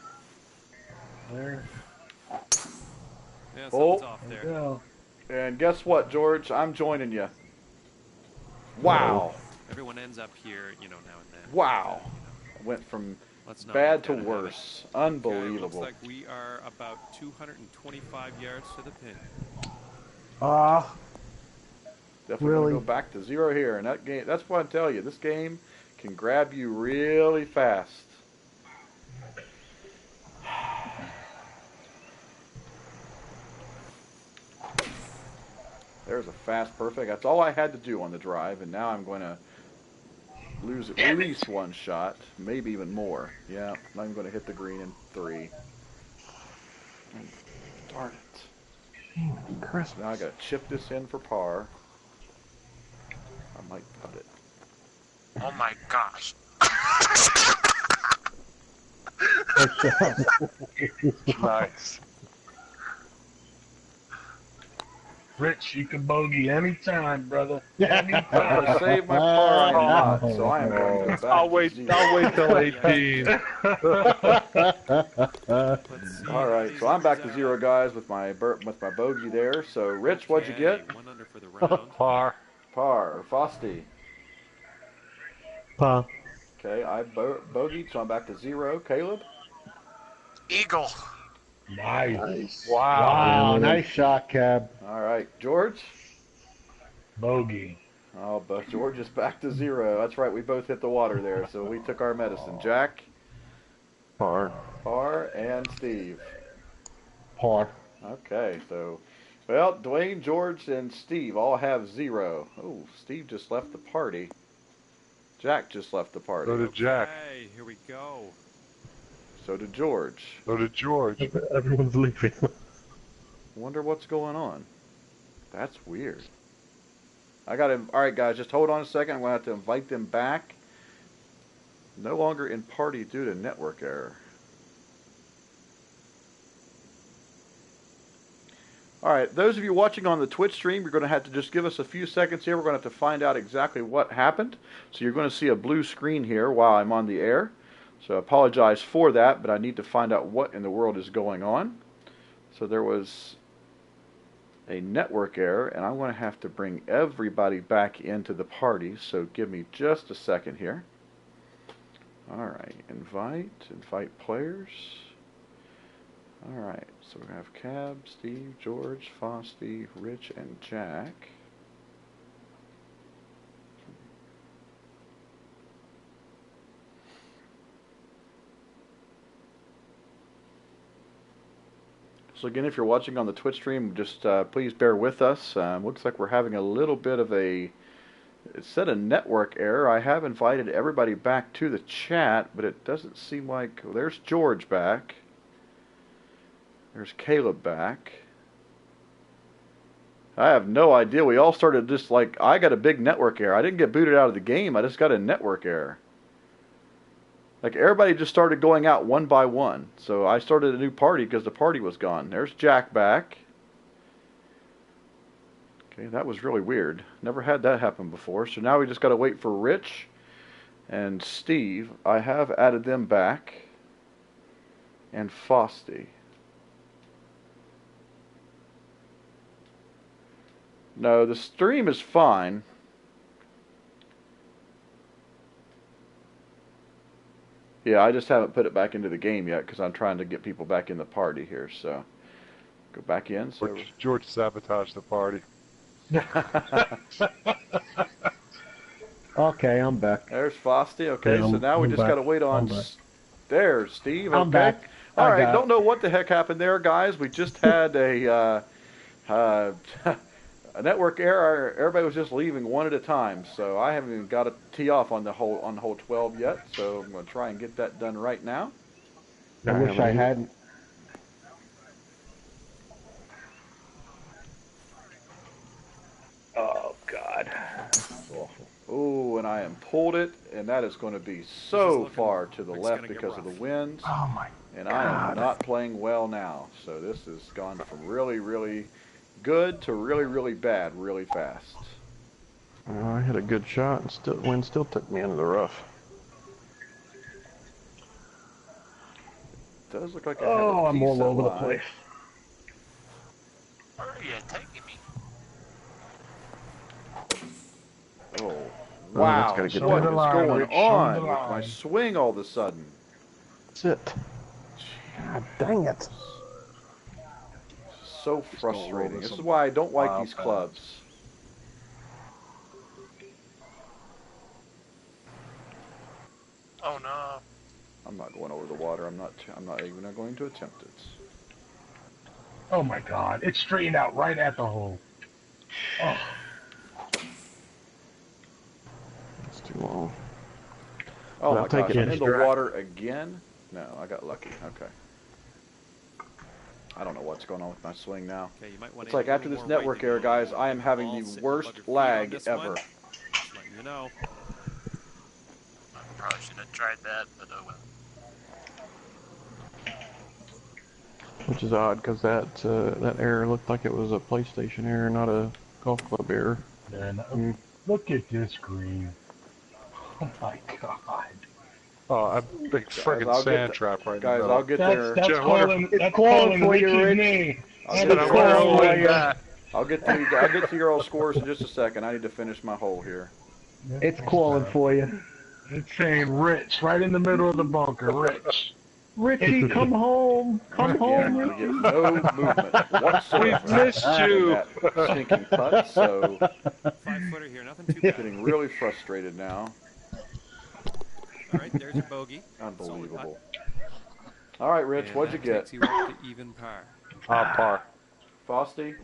There. Yeah, Oh. something's off there. Go. And guess what, George? I'm joining you. Wow. Everyone ends up here, you know, now and then. Wow. But, Went from let's not bad make to that a habit. worse. Okay, Unbelievable. looks like we are about 225 yards to the pin. Definitely Really? gonna go back to 0 here. And that game, that's what I tell you. This game can grab you really fast. There's a fast perfect. That's all I had to do on the drive, and now I'm going to lose at least one shot, maybe even more. Yeah, I'm going to hit the green in 3. Darn it. Now I got to chip this in for par. I might putt it. Oh my gosh. Nice. Rich, you can bogey anytime, brother. If Anytime. I save my par, I am not, so I am going to go back I'll to wait. 0. I'll wait till 18. Let's see. All right, so I'm back to 0, guys, with my bogey there. So, Rich, what'd you get? Okay, 1 under for the round. Par. Par. Frosty. Pa. Okay, I bogeyed, so I'm back to 0. Caleb? Eagle. Nice. Wow. Nice shot, Cab. All right, George? Bogey. Oh, but George is back to 0. That's right, we both hit the water there, so we took our medicine. Jack? Par. Par. And Steve? Par. Okay, so, well, Dwayne, George, and Steve all have 0. Oh, Steve just left the party. Jack just left the party. So did Jack. Hey, here we go. So did George. So did George. Everyone's leaving. Wonder what's going on. That's weird. I got to. All right, guys, just hold on a second. I'm going to have to invite them back. No longer in party due to network error. All right, those of you watching on the Twitch stream, you're going to have to just give us a few seconds here. We're going to have to find out exactly what happened. So you're going to see a blue screen here while I'm on the air. So I apologize for that, but I need to find out what in the world is going on. So there was a network error, and I'm going to have to bring everybody back into the party. So give me just a second here. All right, invite players. All right, so we have Cab, Steve, George, Frosty, Rich, and Jack. So again, if you're watching on the Twitch stream, just please bear with us. Looks like we're having a little bit of a, it said a network error. I have invited everybody back to the chat, but it doesn't seem like, well, there's George back. There's Caleb back. I have no idea. We all started just like, I got a big network error. I didn't get booted out of the game. I just got a network error. Like everybody just started going out one by one. So I started a new party because the party was gone. There's Jack back. Okay, that was really weird. Never had that happen before. So now we just got to wait for Rich and Steve. I have added them back. And Frosty. No, the stream is fine. Yeah, I just haven't put it back into the game yet because I'm trying to get people back in the party here. So go back in. So George sabotaged the party. Okay, I'm back. there's Frosty. Okay, Yeah, so now we I'm just back. got to wait on. I'm back. There's Steve. Okay. I'm back. All I right. got Don't it. know what the heck happened there, guys. We just had a a network error. Everybody was just leaving one at a time, so I haven't even got a tee off on the hole 12 yet. So I'm going to try and get that done right now. I wish I hadn't. Oh God, that's awful. Oh, and I am pulled it, and that is going to be so far to the like it's left gonna get because of the rough. winds. Oh my And I am not playing well now. So this has gone from really, really good to really, really bad really fast. I had a good shot, and still wind still took me into the rough. Does look like I have Oh, a I'm all decent over the line. place. Where are you taking me? Oh, that's wow. gotta get What is better. going Rich, show on the with my line. swing all of a sudden? That's it. God dang it. So frustrating. This is why I don't like these clubs. Oh no. I'm not going over the water. I'm not even going to attempt it. Oh my God! It straightened out right at the hole. Oh, It's too long. Oh But my I'll take gosh, it. I'm in the Strike. water again? No, I got lucky. Okay. I don't know what's going on with my swing now. Okay, you might want It's to like aim a after little this more network right error, to go. guys, I am having Ball the sitting worst above your feet on lag this ever. one. Just letting you know. Probably shouldn't have tried that, but oh well. Which is odd, because that error looked like it was a PlayStation error, not a golf club error. man, look at this green. Oh my God! Oh, a big friggin' I'll get sand the- trap right Guys, in the I'll middle. get there. That's Jeff, calling. it's That's calling calling for you, Rich's Rich. name. I'll And get it's to calling your for calling you. back. I'll get to your all scores in just a second. I need to finish my hole here. It's calling for you. It's saying Rich right in the middle of the bunker. Rich. Richie, come home. Come Again, home, we Richie. get no movement whatsoever. We've missed you. in that stinking putt, so 5-footer here, nothing too bad. getting really frustrated now. All right, there's your bogey. Unbelievable. All right, Rich, And what'd you that get? takes you up to even par. Par. Frosty?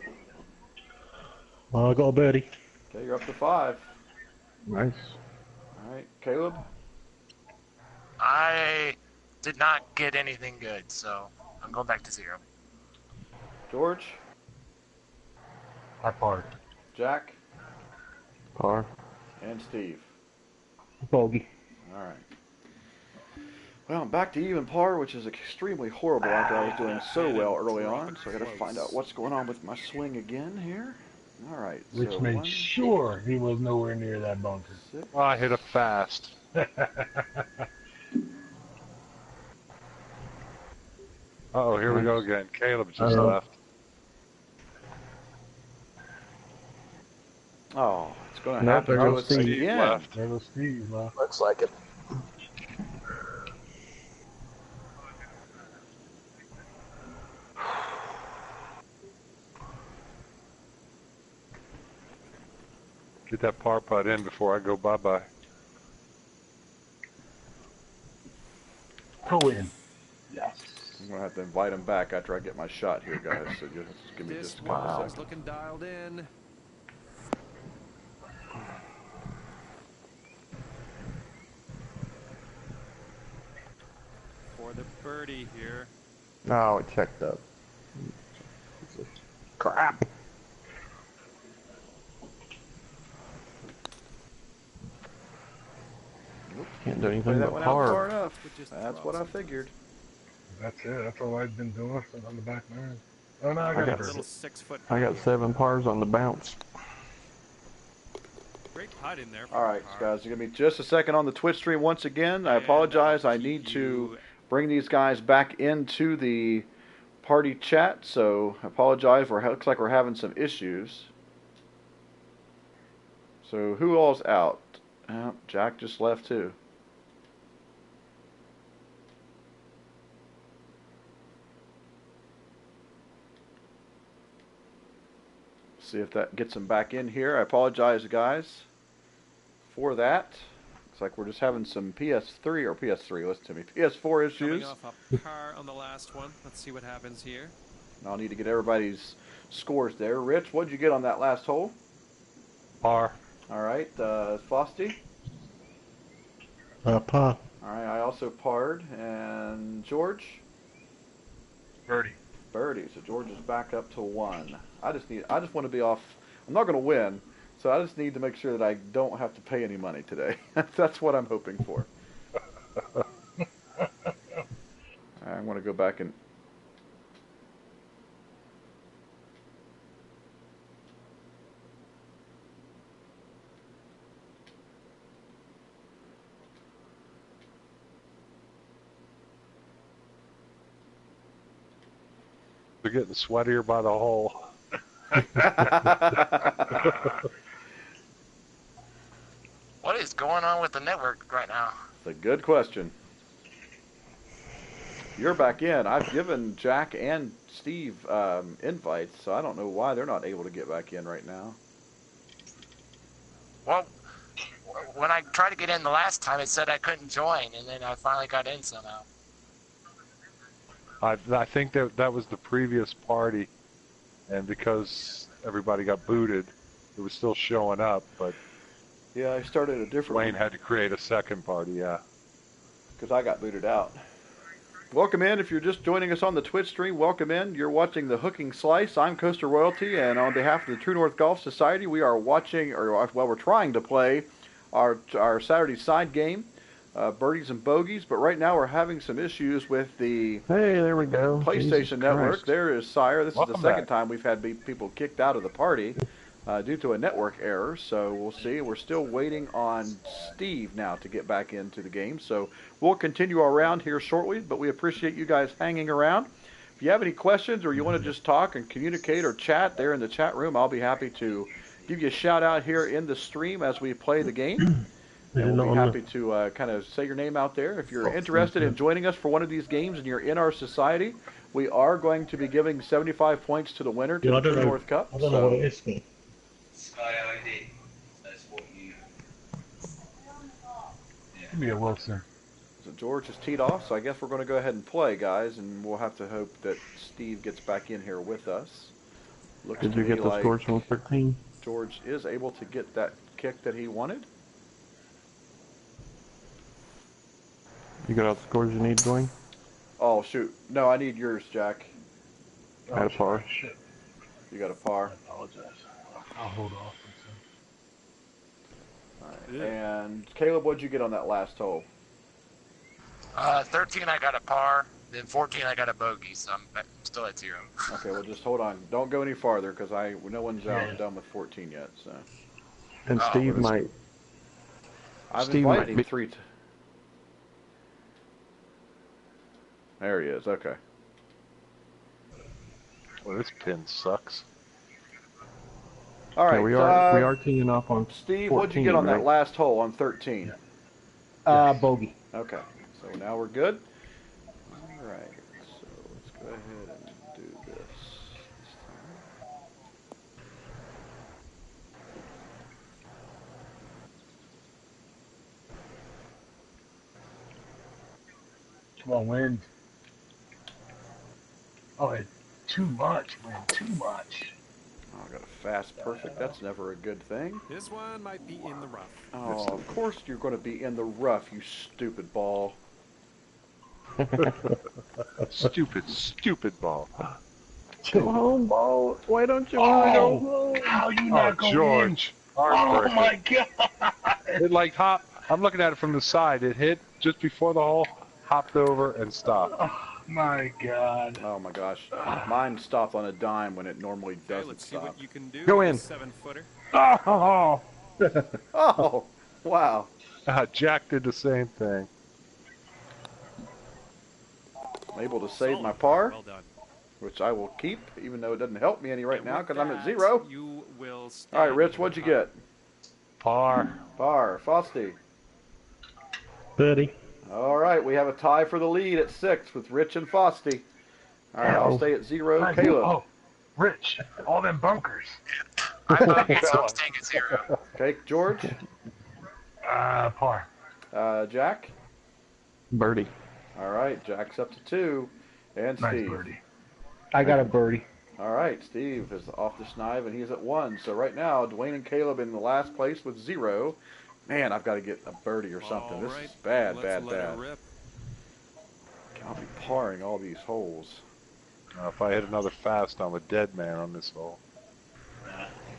I got a birdie. Okay, you're up to 5. Nice. All right, Caleb? I did not get anything good, so I'm going back to 0. George? I parked. Jack? Par. And Steve. Bogey. All right. Well, I'm back to even par, which is extremely horrible after I was doing so well early on. So I got to find out what's going on with my swing again here. All right. Rich so made 1, sure he was nowhere near that bunker. 6. Oh, I hit it fast. Uh-oh, here we go again. Caleb just left. Oh, it's going to No, happen there to goes us Steve again. left. There goes Steve, man. Looks like it. Get that par putt in before I go bye-bye. Go in. Yes. I'm going to have to invite him back after I get my shot here, guys. So just give me This just a couple one's seconds. looking dialed in. For the birdie here. Oh, it checked up. Crap. Can't do Play anything that but one out far par. enough. Would just That's draw what I something. figured. That's it. That's all I've been doing on the back nine. Oh no, I I got a got birdie. Little 6-foot. I got 7 pars on the bounce. Great putt in there. All right, guys, give me just a second on the Twitch stream once again. I apologize. I need to bring these guys back into the party chat, so I apologize. Looks like we're having some issues. So who all's out? Jack just left too. See if that gets him back in here. I apologize, guys, for that. Looks like we're just having some PS3 or PS3. Listen to me, PS4 issues. Coming off a par on the last one. Let's see what happens here. I'll need to get everybody's scores there. Rich, what'd you get on that last hole? Par. All right, Fosty. Par. All right, I also parred, and George. Birdie. Birdie. So George is back up to 1. I just want to be off. I'm not going to win, so I just need to make sure that I don't have to pay any money today. That's what I'm hoping for. I want to go back and. They're getting sweatier by the hole. What is going on with the network right now? It's a good question. You're back in. I've given Jack and Steve invites, so I don't know why they're not able to get back in right now. Well, when I tried to get in the last time, it said I couldn't join, and then I finally got in somehow. I think that was the previous party, and because everybody got booted, it was still showing up, but Yeah, I started a different Wayne one had to create a second party, yeah. because I got booted out. Welcome in. If you're just joining us on the Twitch stream, welcome in. You're watching the Hooking Slice. I'm Coaster Royalty, and on behalf of the True North Golf Society, we are watching, or well, we're trying to play our Saturday side game, Birdies and Bogeys. But right now we're having some issues with the Hey, there we go. PlayStation Jesus Network. Christ. There is Sire. This Welcome is the second back. time we've had people kicked out of the party due to a network error. So we'll see. We're still waiting on Steve now to get back into the game. So we'll continue our round here shortly, but we appreciate you guys hanging around. If you have any questions or you want to just talk and communicate or chat there in the chat room, I'll be happy to give you a shout out here in the stream as we play the game. And we'll be happy to kind of say your name out there. If you're interested in joining us for one of these games and you're in our society, we are going to be giving 75 points to the winner to the True North Cup. I don't know what it is. Sky ID. That's what you. Give me a Wilson. So George is teed off, so I guess we're going to go ahead and play, guys, and we'll have to hope that Steve gets back in here with us. Looks Did to you me get the like scores from 13? George is able to get that kick that he wanted. You got all the scores you need, Dwayne? Oh, shoot. No, I need yours, Jack. I had a par. Shit. You got a par. I apologize. I'll hold off. All right. And Caleb, what'd you get on that last hole? 13, I got a par. Then 14, I got a bogey, so I'm still at 0. Okay, well, just hold on. Don't go any farther because no one's out and done with 14 yet. So And Oh, Steve that's- might. I've Steve invited might him be- 3. There he is. Okay. Well, this pin sucks. All right. Okay, we are teeing off on Steve, 14, what'd you get on right? that last hole on 13? Bogey. Okay. So now we're good. All right. So let's go ahead and do this time. Come on, wind. Oh, too much, man. Too much. Oh, I got a fast perfect. That's never a good thing. This one might be in the rough. Oh, of course you're going to be in the rough, you stupid ball. Stupid ball. Go home, ball. Why don't you Oh, how you not go George. in? Oh my God! It like hop I'm looking at it from the side. It hit just before the hole, hopped over, and stopped. Oh, my God. Oh my gosh. Mine stopped on a dime when it normally Okay, doesn't let's see stop. what you can do Go with in. a 7-footer. Oh, Oh, wow. Jack did the same thing. I'm able to save my Solid par, Well done. which I will keep, even though it doesn't help me any right And now with because I'm at that, 0. You will All right, stand Rich, in what'd you the get? Par. Par. Frosty. Birdie. All right, we have a tie for the lead at 6 with Rich and Frosty. All right, I'll stay at 0. God, Caleb. oh, Rich, all them bunkers. I'm up, so I'm staying at 0. Okay, George. Par. Jack. Birdie. All right, Jack's up to 2. And Nice Steve. birdie. I got a birdie. All right, Steve is off the schneid and he's at 1. So right now, Dwayne and Caleb in the last place with 0. Man, I've got to get a birdie or something. All This right, is bad, let's bad, let bad. It rip. I'll be parring all these holes. If I hit another fast, I'm a dead man on this hole.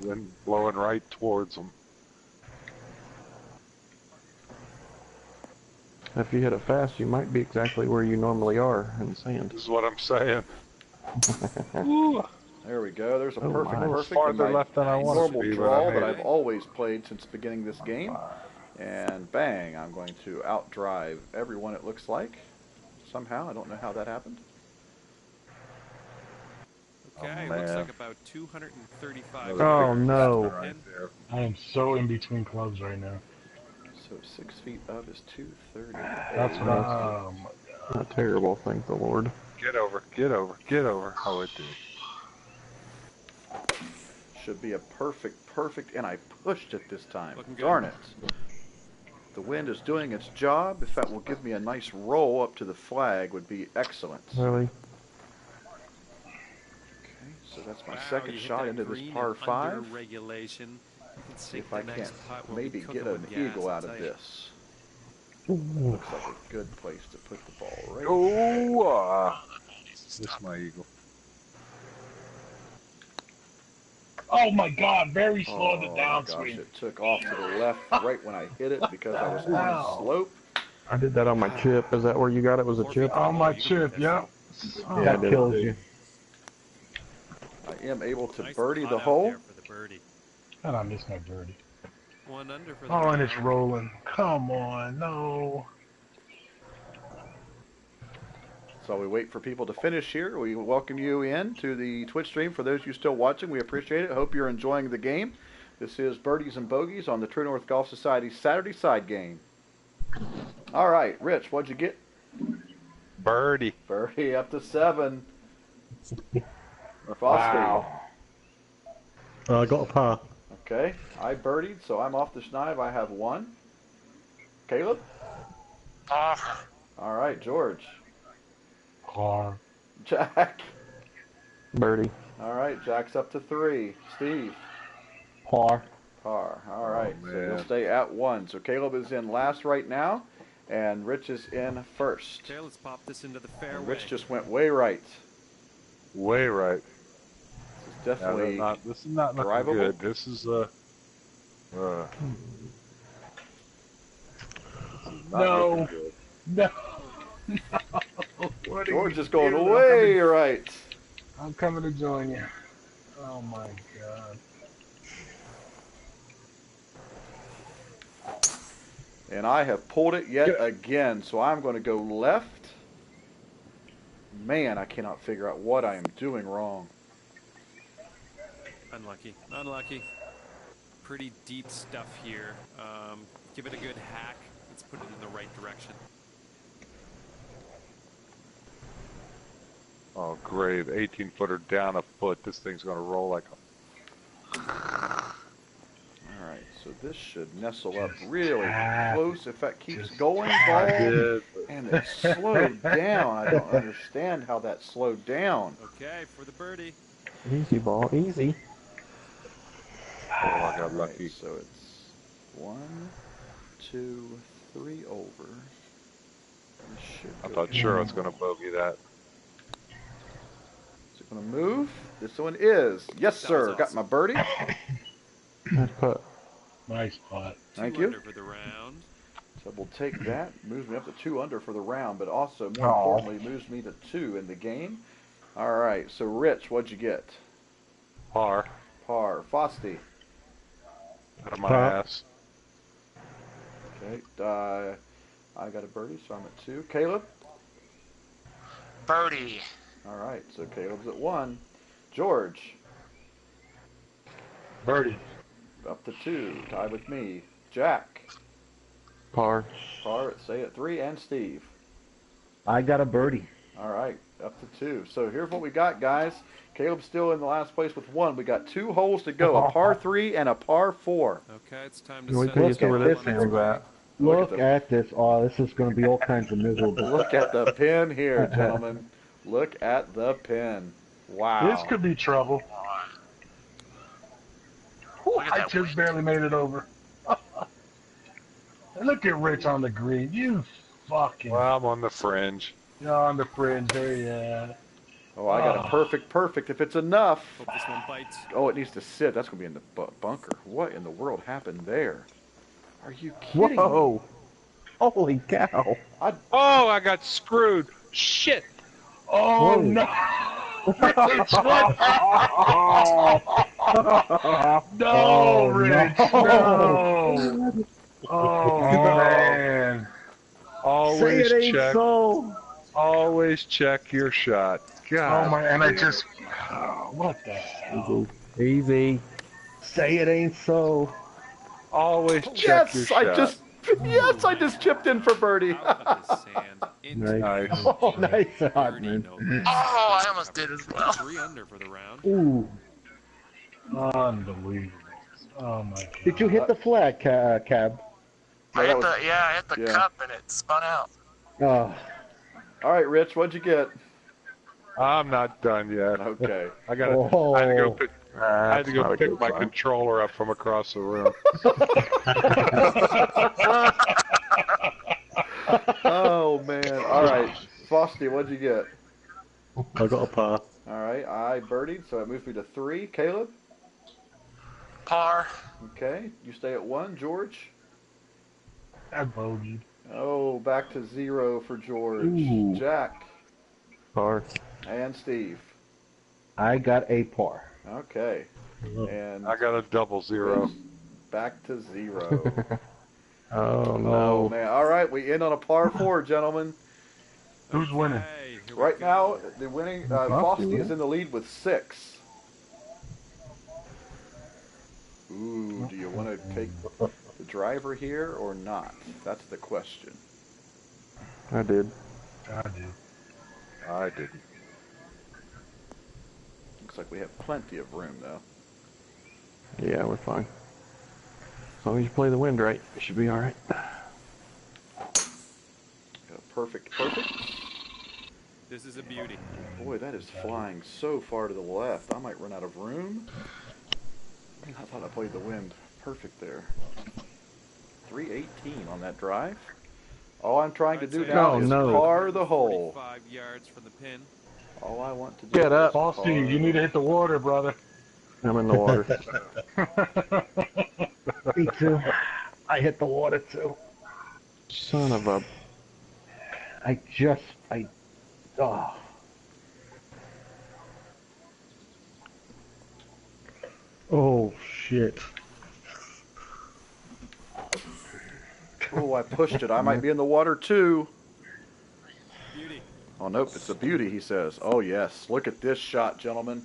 Wind blowing right towards him. If you hit it fast, you might be exactly where you normally are in the sand. This is what I'm saying. Ooh, There we go. There's a Oh, perfect, my. perfect. farther in my left than I want normal to be, draw but that I I've always played since beginning this game. And bang, I'm going to outdrive everyone, it looks like. Somehow, I don't know how that happened. Okay, Oh, looks man. like about 235. Oh, no. right there. I am so in between clubs right now. So 6 feet up is 230. That's what I. Oh, my Not terrible, thank the Lord. Get over, get over, get over. Oh, it did. Should be a perfect, and I pushed it this time. Looking good. Darn it. The wind is doing its job. If that will give me a nice roll up to the flag would be excellent. Really? Okay, so that's my Wow, second you hit shot that into this green par in 5. under regulation. You can See sink if I the can't next putt. We'll be maybe cooking get an with gas, eagle I'll out of tell you. this. Looks like a good place to put the ball right. Oh, this my eagle. Oh my God! Very slow the Oh my gosh, downswing. it took off to the left right when I hit it because I was on a Wow. slope. I did that on my chip. Is that where you got it? Was a chip? On my You can chip, put yep. Yeah, I That did. kills you. I am able to Nice birdie putt the out hole. there for the birdie. And I missed my birdie. 1 under for the Oh, and it's round. rolling. Come on, no. So we wait for people to finish here. We welcome you in to the Twitch stream. For those of you still watching, we appreciate it. Hope you're enjoying the game. This is Birdies and Bogeys on the True North Golf Society Saturday side game. All right, Rich, what'd you get? Birdie. Birdie up to 7. Frosty. Wow. I got a par. Okay, I birdied, so I'm off the schneid. I have 1. Caleb? Par. All right, George. Par. Jack? Birdie. All right, Jack's up to 3. Steve? Par. Par. All right, so man. we'll stay at 1. So Caleb is in last right now, and Rich is in first. Okay, let's pop this into the And fairway. Rich just went way right. Way right. This is definitely This is not looking drivable. good. This is not No. looking good. No. No. What are George you is going doing? way right. I'm coming to join you. Oh my God. And I have pulled it yet again, so I'm going to go left. Man, I cannot figure out what I am doing wrong. Unlucky. Unlucky. Pretty deep stuff here. Give it a good hack. Let's put it in the right direction. Oh, great. 18-footer down a foot. This thing's going to roll like a... All right, so this should nestle up really close if that keeps going. I Ball, did. and it slowed down. I don't understand how that slowed down. Okay, for the birdie. Easy ball, easy. Oh, I got All right, lucky. so it's 1, 2, 3 over. This should I go thought sure I was going to bogey that. Is it going to move? This one is. Yes, That sir. was Got awesome. my birdie. Nice putt. Nice putt. Thank 2 you. under for the round. So we'll take that. Moves me up to 2 under for the round, but also, more importantly, moves me to 2 in the game. All right, so Rich, what'd you get? Par. Par. Fosty. Out of my ass. Okay. I got a birdie, so I'm at 2. Caleb? Birdie. All right, so Caleb's at 1. George? Birdie. Up to 2. Tied with me. Jack? Par. Par, say at 3. And Steve? I got a birdie. All right, up to 2. So here's what we got, guys. Caleb's still in the last place with 1. We got 2 holes to go, a par 3 and a par 4. Okay, it's time to Wait set till you up see where the this lemons. thing's at. Look at this. Oh, this is going to be all kinds of miserable. Look at the pin here, gentlemen. Look at the pin. Wow. This could be trouble. Look at I that just wind. barely made it over. Look at Rich on the green. You fucking. Well, I'm on the fringe. You're on the fringe. There you are. Oh, I got a perfect. If it's enough. Hope this one bites. Oh, it needs to sit. That's going to be in the bunker. What in the world happened there? Are you kidding me? Whoa! Holy cow! Oh, I got screwed. Shit. Oh, no. Rich, what? No, Rich. No. Oh, man. Always Say it ain't check. so. Always check your shot. God. Oh, my. And I just. Oh, what the hell? Easy. Say it ain't so. Always check your Yes, shot. I just chipped in for birdie. Out of the sand. Into Nice. the Oh, nice shot, birdie, man. no less. Oh, I almost did as well. 3 under for the round. Ooh. Unbelievable. Oh, my God. Did you hit the flag, Cab? I that hit the yeah. cup and it spun out. Oh. All right, Rich, what'd you get? I'm not done yet. Okay. I got. I had to go Oh. pick. I had to go pick my controller up from across the room. Oh, man. All right. Frosty, what'd you get? I got a par. All right, I birdied, so it moves me to 3. Caleb? Par. Okay, you stay at 1. George? I bogeyed. Oh, back to 0 for George. Ooh. Jack? Par. And Steve? I got a par. Okay. And I got a double 0. back to 0. Oh no. Oh, man. All right, we end on a par 4, gentlemen. Who's winning? Hey, here we Right go. now, the winning, Frosty is in the lead with 6. Ooh, do you want to take the driver here or not? That's the question. I did. I did. I didn't. Looks like we have plenty of room, though. Yeah, we're fine. As long as you play the wind right, it should be all right. Perfect. This is a beauty. Boy, that is flying so far to the left. I might run out of room. I thought I played the wind perfect there. 318 on that drive. All I'm trying to do I'd say now Oh, is no. par the hole. 45 yards from the pin. All I want to do Get up. is par Frosty, you need to hit the water, brother. I'm in the water. Me too. I hit the water too. Son of a. Oh. Oh, shit. Oh, I pushed it. I might be in the water too. Beauty. Oh, nope. It's a beauty, he says. Oh, yes. Look at this shot, gentlemen.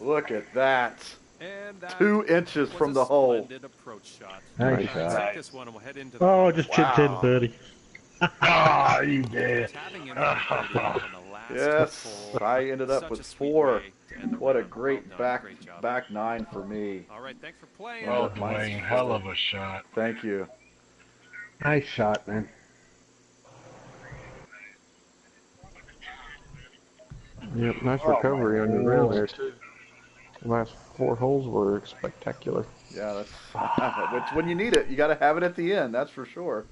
Look at that. And that 2 inches was from a the hole. splendid approach shot. Nice All right, shot. take this one and we'll head into the Oh, just chipped in, birdie. Ah, you did. tapping in on birdie on the last Yes, hole. I ended up Such with a sweet 4. way to end the What a round. great Well done. Great job. back 9 for me. All right, thanks for playing. Oh, Mine's Dwayne, just hell a- of a shot. Thank you. Nice shot, man. Yep, nice recovery on your round there too. The last 4 holes were spectacular. Yeah, that's it's when you need it. You got to have it at the end. That's for sure.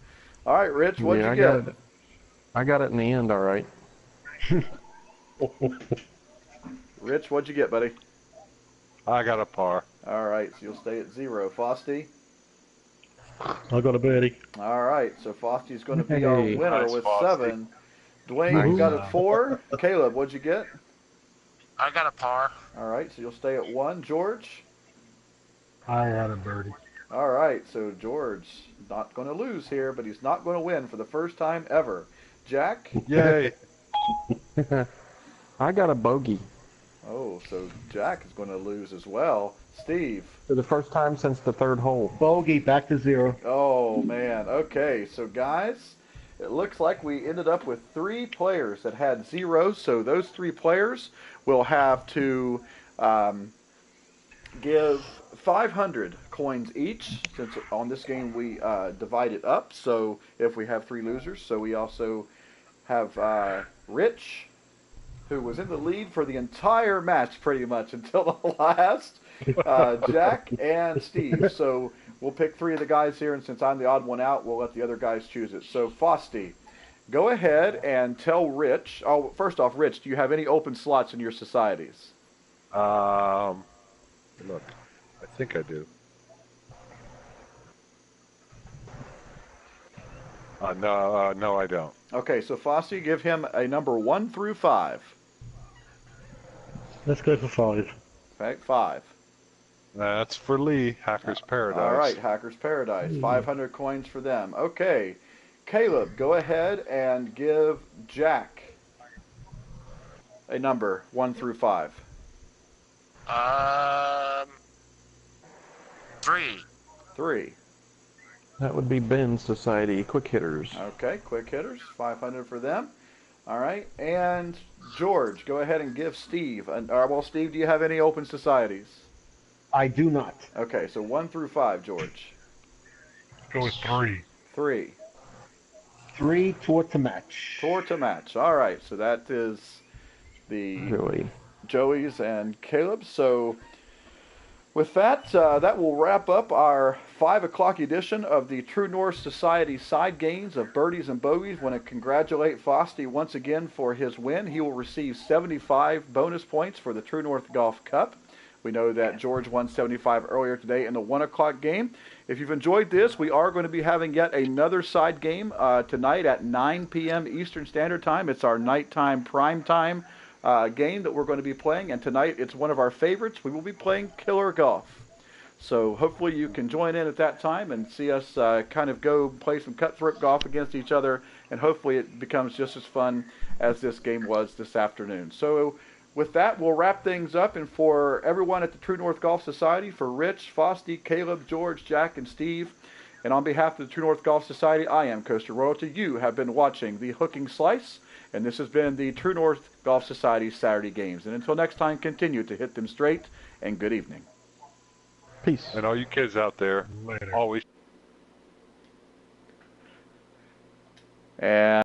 All right, Rich, what'd yeah, you get? got it. I got it in the end, all right. Rich, what'd you get, buddy? I got a par. All right, so you'll stay at 0. Frosty? I got a birdie. All right, so Fosty's going to be our Hey. winner Nice, with Fosty. 7. Dwayne, you got a 4. Caleb, what'd you get? I got a par. All right, so you'll stay at 1. George? I had a birdie. All right, so George not going to lose here, but he's not going to win for the first time ever. Jack? Yay! I got a bogey Oh, so Jack is going to lose as well. Steve? for the first time since the 3rd hole. Bogey, back to 0. Oh, man. Okay, so guys, it looks like we ended up with 3 players that had 0, so those 3 players will have to give 500 coins each, since on this game we divide it up, so if we have 3 losers. So we also have Rich, who was in the lead for the entire match pretty much until the last, Jack, and Steve. So we'll pick 3 of the guys here, and since I'm the odd one out, we'll let the other guys choose it. So Fosty, go ahead and tell Rich. Oh, first off, Rich, do you have any open slots in your societies? Look, I think I do. No, I don't. Okay, so Fosty, give him a number 1 through 5. Let's go for 5. Okay, 5. That's for Lee, Hacker's Paradise. All right, Hacker's Paradise. 500 coins for them. Okay, Caleb, go ahead and give Jack a number 1 through 5. 3. 3. That would be Ben's society, quick hitters. Okay, quick hitters, 500 for them. All right, and George, go ahead and give Steve. Well, Steve, do you have any open societies? I do not. Okay, so 1 through 5, George. Go with 3. 3. 3, tour to match. Tour to match. All right, so that is the Joey's and Caleb. So with that, that will wrap up our 5 o'clock edition of the True North Society side games of Birdies and Bogeys. Want to congratulate Fosty once again for his win. He will receive 75 bonus points for the True North Golf Cup. We know that George won 75 earlier today in the 1 o'clock game. If you've enjoyed this, we are going to be having yet another side game tonight at 9 p.m. Eastern Standard Time. It's our nighttime prime time game that we're going to be playing, and tonight it's one of our favorites. We will be playing Killer Golf. So hopefully you can join in at that time and see us kind of go play some cutthroat golf against each other, and hopefully it becomes just as fun as this game was this afternoon. So with that, we'll wrap things up, and for everyone at the True North Golf Society, for Rich, Fosty, Caleb, George, Jack, and Steve, and on behalf of the True North Golf Society, I am Coaster Royalty. You have been watching the Hooking Slice, and this has been the True North Golf Society Saturday Games. And until next time, continue to hit them straight, and good evening. Peace. And all you kids out there, Later. always. And